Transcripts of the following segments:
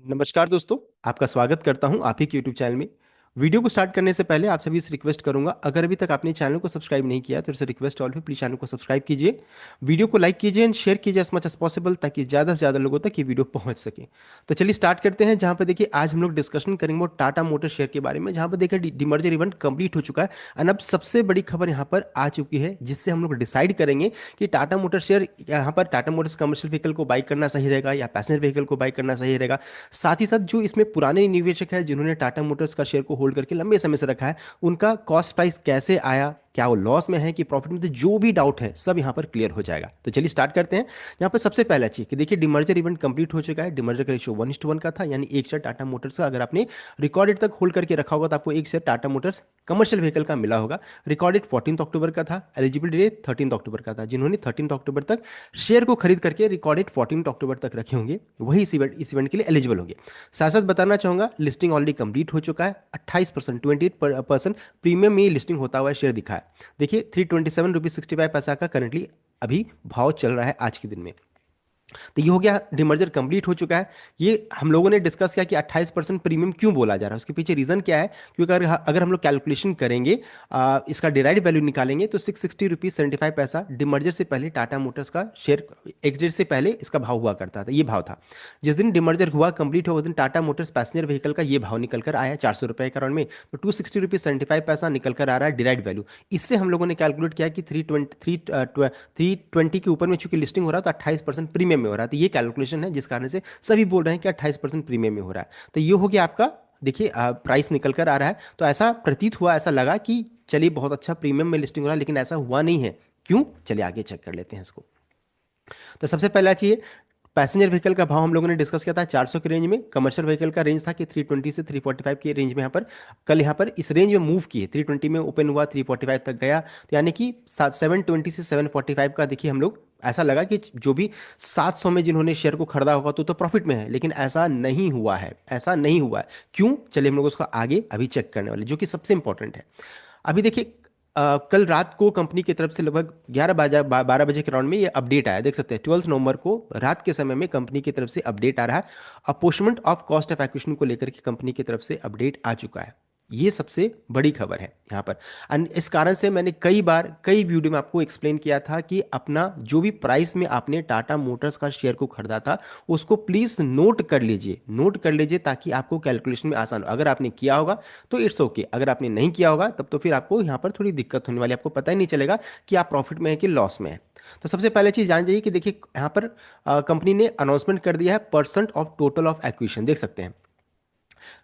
नमस्कार दोस्तों, आपका स्वागत करता हूं आप ही के यूट्यूब चैनल में। वीडियो को स्टार्ट करने से पहले आप सभी से रिक्वेस्ट करूंगा, अगर अभी तक आपने चैनल को सब्सक्राइब नहीं किया तो इसे रिक्वेस्ट ऑल पे प्लीज चैनल को सब्सक्राइब कीजिए। वीडियो को लाइक कीजिए एंड शेयर कीजिए एज मच एज पॉसिबल, ताकि ज़्यादा से ज़्यादा लोगों तक ये वीडियो पहुंच सके। तो चलिए स्टार्ट करते हैं। जहां पर देखिए आज हम लोग डिस्कशन करेंगे वो टाटा मोटर शेयर के बारे में, जहां पर देखिए डिमर्जर इवेंट कंप्लीट हो चुका है। एंड अब सबसे बड़ी खबर यहाँ पर आ चुकी है, जिससे हम लोग डिसाइड करेंगे कि टाटा मोटर शेयर, यहाँ पर टाटा मोटर्स कमर्शियल व्हीकल को बाई करना सही रहेगा या पैसेंजर व्हीकल को बाई करना सही रहेगा। साथ ही साथ जो इसमें पुराने निवेशक है जिन्होंने टाटा मोटर्स का शेयर को होल्ड करके लंबे समय से रखा है, उनका कॉस्ट प्राइस कैसे आया, क्या वो लॉस में है कि प्रॉफिट में, तो जो भी डाउट है सब यहाँ पर क्लियर हो जाएगा। तो चलिए स्टार्ट करते हैं। यहाँ पर सबसे पहला चीज कि देखिए डिमर्जर इवेंट कंप्लीट हो चुका है। डिमर्जर का रेशियो 1:1 का था, यानी एक शेयर टाटा मोटर्स का अगर आपने रिकॉर्डेड तक होल्ड करके रखा होगा तो आपको एक share Tata Motors commercial vehicle का मिला होगा। रिकॉर्डेड 14 अक्टूबर का था, एलिजिबल डेट 13 अक्टूबर का था। जिन्होंने 13 अक्टूबर तक शेयर को खरीद करके रिकॉर्डेड 14 अक्टूबर तक रखे होंगे वही इस इवेंट के लिए एलिजिबल होंगे। साथ साथ बताना चाहूंगा लिस्टिंग ऑलरेडी कंप्लीट हो चुका है। 28% 28% प्रीमियम में लिस्टिंग होता हुआ शेयर दिखा है। देखिए 327 रुपीज 65 पैसा का करंटली अभी भाव चल रहा है आज के दिन में। तो ये हो गया, डिमर्जर कंप्लीट हो चुका है। ये हम लोगों ने डिस्कस किया कि 28% प्रीमियम क्यों बोला जा रहा है, उसके पीछे रीजन क्या है। क्योंकि अगर अगर हम लोग कैलकुलेशन करेंगे, इसका डिराइड वैल्यू निकालेंगे तो 660 रुपीज 75 पैसा डिमर्जर से पहले टाटा मोटर्स का शेयर एक्स डेट से पहले इसका भाव हुआ करता था। ये भाव था जिस दिन डिमर्जर हुआ कंप्लीट हुआ, उस दिन टाटा मोटर्स पैसेंजर व्हीकल का ये भाव निकल कर आया 400 रुपए के अराउंड में। तो 260 रुपीज 75 पैसा निकल कर आ रहा है डिराइड वैल्यू। इससे हम लोगों ने कैलकुलेट किया कि 320 के ऊपर में चूंकि लिस्टिंग हो रहा है तो 28% प्रीमियम में हो रहा है। तो ये कैलकुलेशन है जिस कारण से सभी बोल रहे हैं कि 28% प्रीमियम में हो रहा है। तो ये हो गया आपका, देखिए प्राइस निकल कर आ रहा है। तो ऐसा प्रतीत हुआ, ऐसा लगा कि चलिए बहुत अच्छा प्रीमियम में लिस्टिंग हो रहा है, लेकिन ऐसा हुआ नहीं है। क्यों, चलिए आगे चेक कर लेते हैं इसको। तो सबसे पहला चाहिए, पैसेंजर व्हीकल का भाव हम लोगों ने डिस्कस किया था 400 के रेंज में। कमर्शियल व्हीकल का रेंज था कि 320 से 345 के रेंज में। यहाँ पर कल यहाँ पर इस रेंज में मूव किए, 320 में ओपन हुआ, 345 तक गया। तो यानी कि 720 से 745 का देखिए हम लोग, ऐसा लगा कि जो भी 700 में जिन्होंने शेयर को खरीदा होगा तो प्रॉफिट में है, लेकिन ऐसा नहीं हुआ है। ऐसा नहीं हुआ है। क्यों, चलिए हम लोग उसको आगे अभी चेक करने वाले, जो कि सबसे इंपॉर्टेंट है। अभी देखिए कल रात को कंपनी की तरफ से लगभग 12 बजे के राउंड में ये अपडेट आया, देख सकते हैं 12 नवंबर को रात के समय में कंपनी की तरफ से अपडेट आ रहा है। अपोर्शमेंट ऑफ कॉस्ट ऑफ एक्विजिशन को लेकर के कंपनी की तरफ से अपडेट आ चुका है। ये सबसे बड़ी खबर है यहाँ पर। एंड इस कारण से मैंने कई बार कई वीडियो में आपको एक्सप्लेन किया था कि अपना जो भी प्राइस में आपने टाटा मोटर्स का शेयर को खरीदा था उसको प्लीज नोट कर लीजिए, नोट कर लीजिए, ताकि आपको कैलकुलेशन में आसान हो। अगर आपने किया होगा तो इट्स ओके, अगर आपने नहीं किया होगा तब तो फिर आपको यहाँ पर थोड़ी दिक्कत होने वाली, आपको पता ही नहीं चलेगा कि आप प्रॉफिट में है कि लॉस में है। तो सबसे पहले चीज जान जाइए कि देखिए यहाँ पर कंपनी ने अनाउंसमेंट कर दिया है percent of total of acquisition, देख सकते हैं।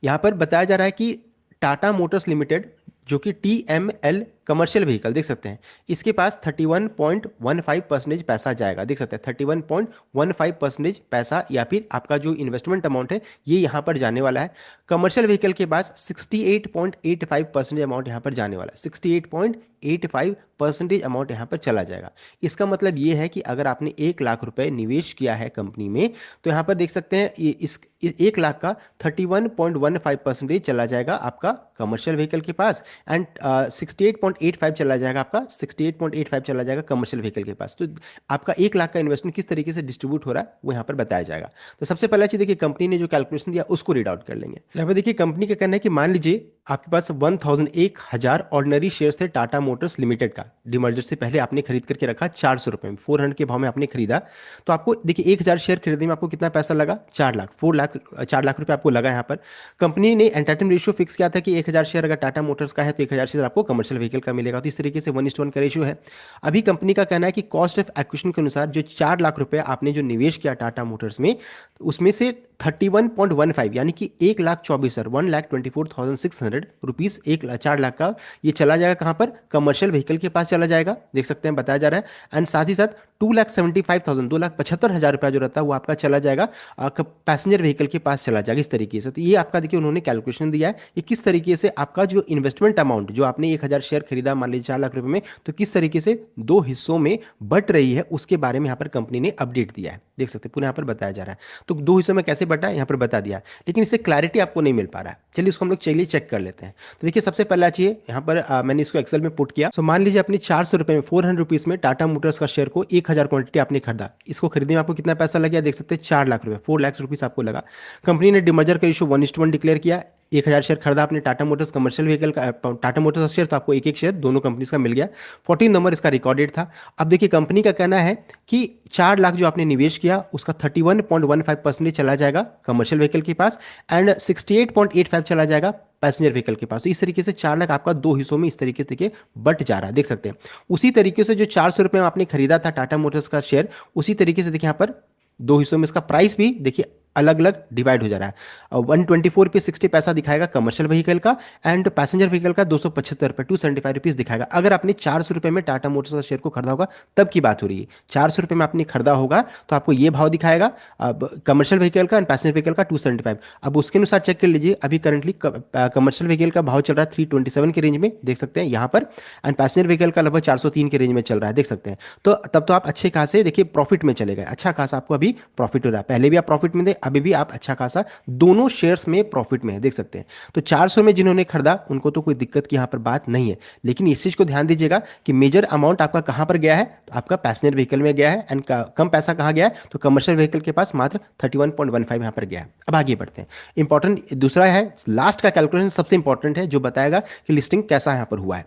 यहाँ पर बताया जा रहा है कि टाटा मोटर्स लिमिटेड, जो कि TML कमर्शियल व्हीकल, देख सकते हैं इसके पास 31.15% पैसा जाएगा। देख सकते हैं 31.15% पैसा, या फिर आपका जो इन्वेस्टमेंट अमाउंट है ये यहाँ पर जाने वाला है। कमर्शियल व्हीकल के पास 68.85% अमाउंट यहाँ पर जाने वाला है। 68.85% अमाउंट यहाँ पर चला जाएगा। इसका मतलब ये है कि अगर आपने 1 लाख रुपए निवेश किया है कंपनी में, तो यहाँ पर देख सकते हैं इस 1 लाख का 31.15% चला जाएगा आपका कमर्शियल व्हीकल के पास, एंड 68.85 चला जाएगा आपका, 68.85 चला जाएगा कमर्शियल व्हीकल के पास। तो आपका 1 लाख का इन्वेस्टमेंट किस तरीके से डिस्ट्रीब्यूट हो रहा है वो यहाँ पर बताया जाएगा। तो सबसे पहला चीज देखिए कंपनी ने जो कैलकुलेशन दिया उसको रीड आउट कर लेंगे। यहाँ पर देखिए कंपनी का कहना है कि मान लीजिए आपके पास 1000 ऑर्डिनरी शेयर्स थे टाटा मोटर्स लिमिटेड का, डिमर्जर से पहले आपने खरीद करके रखा 400 रुपए में, 400 के भाव में आपने खरीदा। तो आपको देखिए 1000 शेयर खरीदने में आपको कितना पैसा लगा, 4 लाख, 4 लाख रुपए आपको लगा। यहाँ पर कंपनी ने एंटाइटल रेशियो फिक्स किया था कि 1000 शेयर अगर टाटा मोटर्स का है तो 1000 शेयर आपको कमर्शियल व्हीकल का मिलेगा। तो इस तरीके से 1:1 का रेशियो है। अभी कंपनी का कहना है कि कॉस्ट ऑफ एक्विजिशन के अनुसार जो 4 लाख रुपए आपने जो निवेश किया टाटा मोटर्स में, उसमें से 31.15 यानी कि 1,24,000 1,24,600 रुपीज, 4 लाख का ये चला जाएगा कहां पर, कमर्शियल व्हीकल के पास चला जाएगा। देख सकते हैं बताया जा रहा है। एंड साथ ही साथ 2,75,000 2,75,000 रुपया जो रहता है वो आपका चला जाएगा पैसेंजर व्हीकल के पास चला जाएगा, इस तरीके से। तो ये आपका देखिए उन्होंने कैलकुलेशन दिया है ये किस तरीके से आपका जो इन्वेस्टमेंट अमाउंट, जो आपने 1,000 शेयर खरीदा मान लीजिए 4 लाख रुपए में, तो किस तरीके से 2 हिस्सों में बट रही है उसके बारे में यहाँ पर कंपनी ने अपडेट दिया है। देख सकते हैं पूरा यहाँ पर बताया जा रहा है। तो 2 हिस्सों में कैसे बटा है यहाँ पर बता दिया है, लेकिन इससे क्लैरिटी आपको नहीं मिल पा रहा है। चलिए इसको हम लोग चलिए चेक कर लेते हैं। तो देखिए सबसे पहला चाहिए यहाँ पर मैंने इसको एक्सेल में पुट किया। सो मान लीजिए अपने 400 रुपए में, 400 रुपीज में टाटा मोटर्स का शेयर को 1000 क्वांटिटी आपने खरीदा, इसको खरीदने में आपको कितना पैसा लग गया देख सकते हैं, 4 लाख रुपए, 4 लाख रुपीस आपको लगा। कंपनी ने डिमर्जर का रेशियो 1:1 डिक्लेयर किया, 1000 शेयर खरीदा आपने टाटा मोटर्स कमर्शियल व्हीकल का, टाटा मोटर्स का शेयर, तो आपको एक एक शेयर दोनों कंपनीज का मिल गया। 14 नंबर इसका रिकॉर्ड डेट था। अब देखिए कंपनी का कहना है कि 4 लाख जो आपने निवेश किया उसका 31.15% चला जाएगा कमर्शियल व्हीकल के पास एंड 68.85 चला जाएगा पैसेंजर व्हीकल के पास। तो इस तरीके से 4 लाख आपका दो हिस्सों में इस तरीके से देखिए बट जा रहा है, देख सकते हैं। उसी तरीके से जो 400 रुपये में आपने खरीदा था टाटा मोटर्स का शेयर, उसी तरीके से देखिए यहाँ पर दो हिस्सों में इसका प्राइस भी देखिए अलग अलग डिवाइड हो जा रहा है। 124 रुपये 60 पैसा दिखाएगा कमर्शियल व्हीकल का एंड पैसेंजर व्हीकल का 275 रुपये 275 रुपीज दिखाएगा। अगर आपने 400 रुपये में टाटा मोटर्स का शेयर को खरीदा होगा तब की बात हो रही है। 400 रुपये में आपने खरीदा होगा तो आपको ये भाव दिखाएगा कमर्शियल व्हीकल का एंड पैसेंजर व्हीकल का 275। अब उसके अनुसार चेक कर लीजिए, अभी करंटली कमर्शियल व्हीकल का भाव चल रहा है 327 के रेंज में, देख सकते हैं यहाँ पर, एंड पैसेंजर व्हीकल का लगभग 403 के रेंज में चल रहा है, देख सकते हैं। तो तब तो आप अच्छे खासे देखिए प्रॉफिट में चले गए, अच्छा खासा आपको अभी प्रॉफिट हो रहा है। पहले भी आप प्रॉफिट में थे, अभी भी आप अच्छा खासा दोनों शेयर्स में प्रॉफिट में है, देख सकते हैं। तो 400 में जिन्होंने खरीदा उनको तो कोई दिक्कत की यहां पर बात नहीं है, लेकिन इस चीज को ध्यान दीजिएगा कि मेजर अमाउंट आपका कहां पर गया है, तो आपका पैसेंजर व्हीकल में गया है एंड कम पैसा कहां गया है, तो कमर्शियल व्हीकल के पास मात्र 31.15 यहां पर गया है। अब आगे बढ़ते हैं। इंपॉर्टेंट दूसरा है, लास्ट का कैलकुलेशन सबसे इंपॉर्टेंट है जो बताएगा कि लिस्टिंग कैसा यहां पर हुआ है।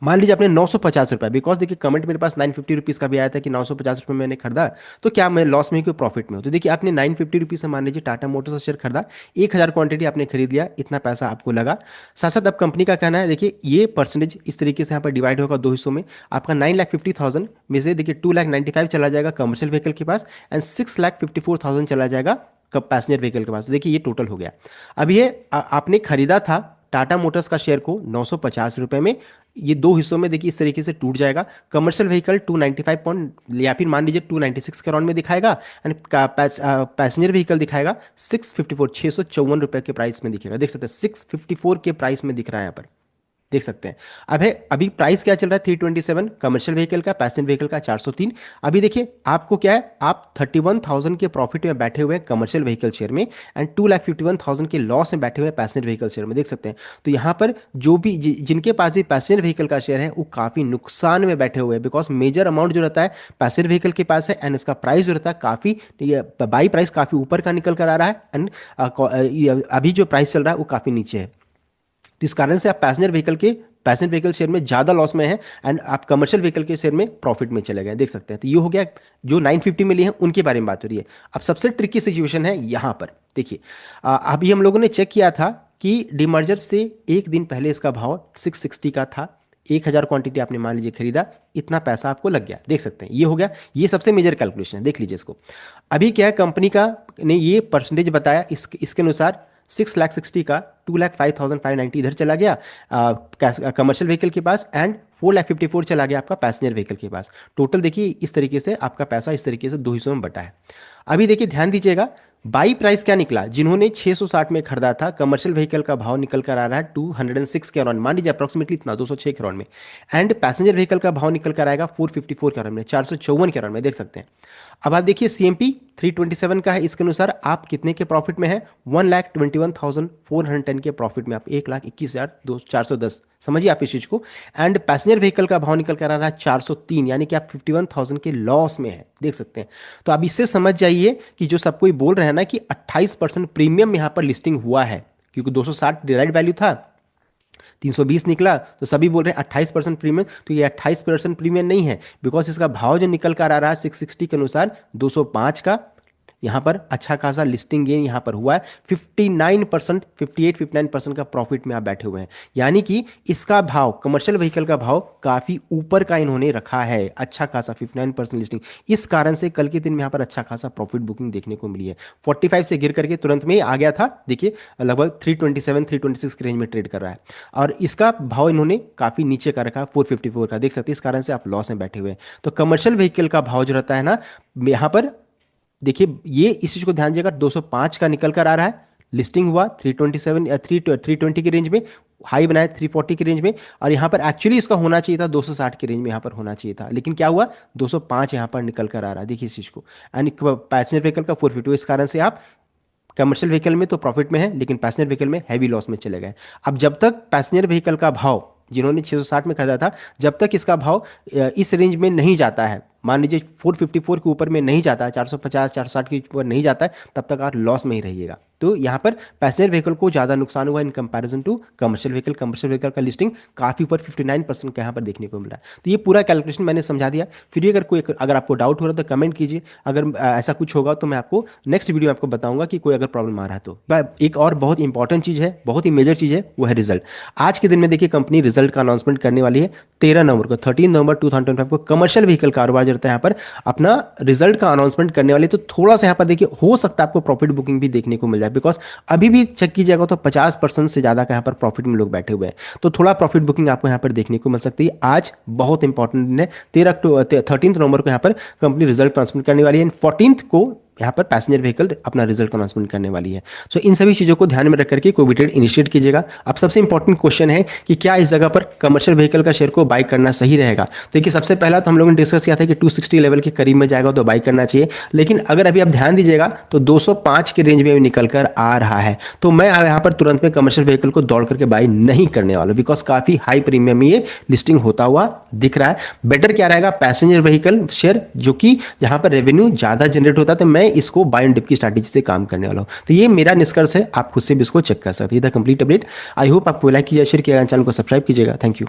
मान लीजिए आपने 950 रुपया, बिकॉज देखिए कमेंट मेरे पास 950 रुपीज का भी आया था कि 950 रुपये मैंने खरीदा तो क्या मैं लॉस में कि प्रॉफिट में हो। तो देखिए आपने 950 रुपीज से मान लीजिए टाटा मोटर्स का शेयर खरीदा, 1000 क्वांटिटी आपने खरीद लिया, इतना पैसा आपको लगा। साथ साथ अब कंपनी का कहना है, देखिए ये परसेंटेज इस तरीके से यहाँ पर डिवाइड होगा दो हिस्सों में। आपका 9,50,000 में से देखिए 2,95,000 चला जाएगा कमर्शियल व्हीकल के पास एंड 6,54,000 चला जाएगा पैसेंजर व्हीकल के पास। तो देखिए ये टोटल हो गया। अब ये आपने खरीदा था टाटा मोटर्स का शेयर को 950 रुपए में, ये दो हिस्सों में देखिए इस तरीके से टूट जाएगा। कमर्शियल व्हीकल 295 पॉइंट या फिर मान लीजिए 296 के अराउंड में दिखाएगा एंड पैसेंजर व्हीकल दिखाएगा 654 रुपए के प्राइस में दिखेगा, देख सकते हैं 654 के प्राइस में दिख रहा है यहाँ पर, देख सकते हैं। अब है अभी प्राइस क्या चल रहा है 327 कमर्शियल व्हीकल का, पैसेंजर व्हीकल का 403। अभी देखिए आपको क्या है, आप 31,000 के प्रॉफिट में बैठे हुए हैं कमर्शियल व्हीकल शेयर में एंड 2,51,000 के लॉस में बैठे हुए हैं पैसेंजर व्हीकल शेयर में, देख सकते हैं। तो यहाँ पर जो भी जिनके पास भी पैसेंजर व्हीकल का शेयर है वो काफी नुकसान में बैठे हुए हैं, बिकॉज मेजर अमाउंट जो रहता है पैसेंजर व्हीकल के पास है एंड इसका प्राइस जो रहता है काफी बाई प्राइस काफी ऊपर का निकल कर आ रहा है एंड अभी जो प्राइस चल रहा है वो काफी नीचे है। तो इस कारण से आप पैसेंजर व्हीकल शेयर में ज्यादा लॉस में है एंड आप कमर्शियल व्हीकल के शेयर में प्रॉफिट में चले गए, देख सकते हैं। तो ये हो गया जो 950 में लिए हैं उनके बारे में बात हो रही है। अब सबसे ट्रिकी सिचुएशन है यहां पर, देखिए अभी हम लोगों ने चेक किया था कि डिमर्जर से एक दिन पहले इसका भाव 660 का था, 1000 क्वांटिटी आपने मान लीजिए खरीदा, इतना पैसा आपको लग गया, देख सकते हैं। ये हो गया, ये सबसे मेजर कैलकुलेशन है, देख लीजिए इसको। अभी क्या है, कंपनी का ने ये परसेंटेज बताया, इसके अनुसार 6,60,000 का 2,05,590 इधर चला गया कमर्शियल व्हीकल के पास एंड 4,54,000 चला गया आपका पैसेंजर व्हीकल के पास। टोटल देखिए इस तरीके से आपका पैसा इस तरीके से दो हिस्सों में बटा है। अभी देखिए ध्यान दीजिएगा बाई प्राइस क्या निकला, जिन्होंने 660 में खरीदा था कमर्शियल व्हीकल का भाव निकल कर आ रहा है 206 के अराउंड, मान लीजिए अप्रोक्सीमेटली इतना 206 के अराउंड में, एंड पैसेंजर व्हीकल का भाव निकल कर आएगा 454 के अराउंड में, 454 के अराउंड में, देख सकते हैं। अब आप देखिए सीएमपी 327 का है, इसके अनुसार आप कितने के प्रॉफिट में है, 1,21,410 के प्रॉफिट में, आप 1,21,410, समझिए आप इस चीज को। एंड पैसेंजर व्हीकल का भाव निकल कर आ रहा है 403, यानी कि आप 51,000 के लॉस में है, देख सकते हैं। तो अब इससे समझ जाइए कि जो सब कोई बोल रहे हैं ना कि 28% प्रीमियम यहां पर लिस्टिंग हुआ है, क्योंकि 260 डिराइड वैल्यू था, 320 निकला, तो सभी बोल रहे हैं 28% प्रीमियम। तो ये 28% प्रीमियम नहीं है, बिकॉज इसका भाव जो निकल कर आ रहा है 660 के अनुसार 205 का, यहां पर अच्छा खासा लिस्टिंग गेन यहां पर हुआ है। 59%, 58-59% का प्रॉफिट में आप बैठे हुए हैं, यानी कि इसका भाव कमर्शियल व्हीकल का भाव काफी ऊपर का इन्होंने रखा है, अच्छा खासा 59% लिस्टिंग। इस कारण से कल के दिन में यहां पर अच्छा खासा प्रॉफिट बुकिंग देखने को मिली है। 45 से गिर करके तुरंत में आ गया था, देखिए लगभग 327-326 के रेंज में ट्रेड कर रहा है, और इसका भाव इन्होंने काफी नीचे का रखा 454 का, देख सकते हैं। इस कारण से आप लॉस में बैठे हुए हैं। तो कमर्शियल व्हीकल का भाव जो रहता है ना, यहां पर देखिए ये इस चीज को ध्यान दीजिएगा, 205 का निकल कर आ रहा है, लिस्टिंग हुआ 327 या 320 की रेंज में, हाई बनाया 340 की रेंज में, और यहां पर एक्चुअली इसका होना चाहिए था 260 की रेंज में यहां पर होना चाहिए था, लेकिन क्या हुआ 205 यहां पर निकल कर आ रहा है, देखिए इस चीज को। एंड पैसेंजर व्हीकल का 450, इस कारण से आप कमर्शियल व्हीकल में तो प्रॉफिट में है, लेकिन पैसेंजर व्हीकल में हैवी लॉस में चले गए। अब जब तक पैसेंजर व्हीकल का भाव जिन्होंने 660 में खरीदा था, जब तक इसका भाव इस रेंज में नहीं जाता है, मान लीजिए 454 के ऊपर में नहीं जाता है, 450 460 के ऊपर नहीं जाता है, तब तक आप लॉस में ही रहिएगा। तो यहाँ पर पैसेंजर व्हीकल को ज़्यादा नुकसान हुआ in comparison to commercial vehicle. Commercial vehicle का लिस्टिंग काफ़ी ऊपर 59% का यहाँ पर देखने को मिला है। तो ये पूरा कैलकुलेशन मैंने समझा दिया। फिर भी अगर आपको डाउट हो रहा है तो कमेंट कीजिए। अगर ऐसा कुछ होगा तो मैं आपको नेक्स्ट वीडियो में आपको बताऊंगा कि कोई अगर प्रॉब्लम आ रहा है तो। एक और बहुत इंपॉर्टेंट चीज़ है, बहुत ही मेजर चीज़ है, वो है रिजल्ट। आज के दिन में देखिए कंपनी रिजल्ट का अनाउंसमेंट करने वाली है 13 नवंबर को, 13 नवंबर 2025 को। कमर्शियल व्हीकल कारोबार जो रहता है यहाँ पर अपना रिजल्ट का अनाउंसमेंट करने वाली है। तो थोड़ा सा यहाँ पर देखिए हो सकता है आपको प्रॉफिट बुकिंग भी देखने को मिल जाए, बिकॉज अभी भी चेक कीजिएगा तो 50% से ज़्यादा का यहाँ पर प्रॉफिट में लोग बैठे हुए हैं। तो थोड़ा प्रॉफिट बुकिंग आपको यहाँ पर देखने को मिल सकती है। आज बहुत इंपॉर्टेंट दिन है, 13 नवंबर को यहाँ पर कंपनी रिजल्ट अनाउंसमेंट करने वाली है। 14 को यहाँ पर पैसेंजर व्हीकल अपना रिजल्ट अनाउंसमेंट करने वाली है। सो इन सभी चीज़ों को ध्यान में रख करके कोई भी ट्रेड इनिशिएट कीजिएगा। अब सबसे इंपॉर्टेंट क्वेश्चन है कि क्या इस जगह पर कमर्शियल व्हीकल का शेयर को बाई करना सही रहेगा। तो देखिए सबसे पहला तो हम लोगों ने डिस्कस किया था कि 260 लेवल के करीब में जाएगा तो बाई करना चाहिए, लेकिन अगर अभी आप ध्यान दीजिएगा तो 205 के रेंज में भी निकल कर आ रहा है। तो मैं यहाँ पर तुरंत में कमर्शियल व्हीकल को दौड़ करके बाई नहीं करने वाला, बिकॉज काफ़ी हाई प्रीमियम में ये लिस्टिंग होता हुआ दिख रहा है। बेटर क्या रहेगा, पैसेंजर व्हीकल शेयर, जो कि यहाँ पर रेवेन्यू ज़्यादा जनरेट होता है। तो मैं इसको बाय एंड डिप की स्ट्रैटेजी से काम करने वाला हूं। तो ये मेरा निष्कर्ष है, आप खुद से भी इसको चेक कर सकते हैं। The complete update. I hope आपको लाइक कीजिए, शेयर किया, चैनल को सब्सक्राइब कीजिएगा। Thank you.